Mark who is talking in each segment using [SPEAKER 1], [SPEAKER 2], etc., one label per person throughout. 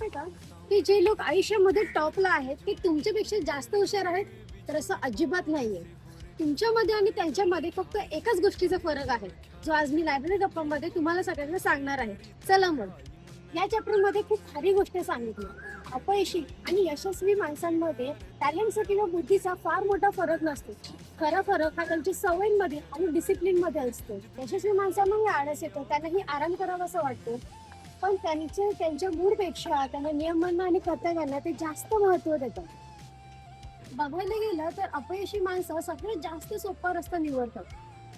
[SPEAKER 1] माहितीये का की जे लोक आयुष्यामध्ये टॉपला आहेत ते तुमच्यापेक्षा जास्त हुशार आहेत? तर असं अजिबात नाहीये. तुमच्यामध्ये आणि त्यांच्यामध्ये फक्त एकाच गोष्टीचा फरक आहे, जो आज मी लायब्ररी गप्पांमध्ये तुम्हाला सगळ्यांना सांगणार आहे. चला मग, या चॅप्टरमध्ये खूप सारी गोष्ट सांगितली. अपयशी आणि यशस्वी माणसांमध्ये टॅलेंटचा किंवा बुद्धीचा फार मोठा फरक नसतो. खरा फरक हा त्यांच्या सवयींमध्ये आणि डिसिप्लिन मध्ये असतो. यशस्वी माणसांनाही आळस येतो, त्यांनाही आराम करावा असं वाटतो, पण त्यांच्या मूडपेक्षा त्यांना नियमांना आणि कर्तव्यांना ते जास्त महत्व देतात. बघायला गेलं तर अपयशी माणसं सगळ्यात जास्त सोपा रस्ता निवडतात.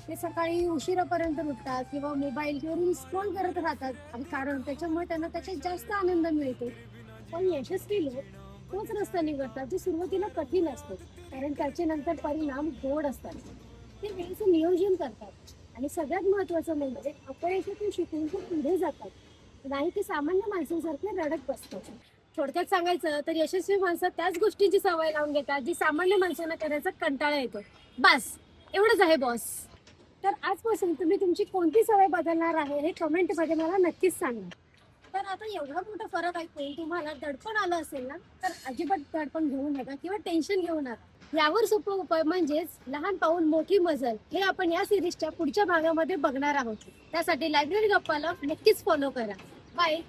[SPEAKER 1] ते सकाळी उशिरापर्यंत उठतात किंवा मोबाईल किंवा स्क्रोल करत राहतात, आणि कारण त्याच्यामुळे त्यांना त्याच्यात जास्त आनंद मिळतो. पण यशस्वी लोक तोच रस्ता निवडतात जे सुरुवातीला कठीण असतो, कारण त्याचे नंतर परिणाम गोड असतात. ते वेळेचं नियोजन करतात आणि सगळ्यात महत्वाचं म्हणजे अपयशातून शिकून ते पुढे जातात, नाही की सामान्य माणसांसारखे रडत बसतात. थोडक्यात सांगायचं तर यशस्वी माणसं त्याच गोष्टींची सवय लावून घेतात जी सामान्य माणसांना करायचा कंटाळा येतो. बस, एवढंच आहे बॉस. तर आजपासून तुम्ही तुमची कोणती सवय बदलणार आहे हे कमेंट मध्ये मला नक्कीच सांगा. तर आता एवढा मोठा फरक ऐकून तुम्हाला दडपण आलं असेल ना, तर अजिबात दडपण घेऊ नका किंवा टेन्शन घेऊ नका. यावर सोपा उपाय म्हणजेच लहान पाऊल मोठी मजल, हे आपण या सिरीजच्या पुढच्या भागामध्ये बघणार आहोत. त्यासाठी लायब्ररी गप्पाला नक्कीच फॉलो करा. बाय.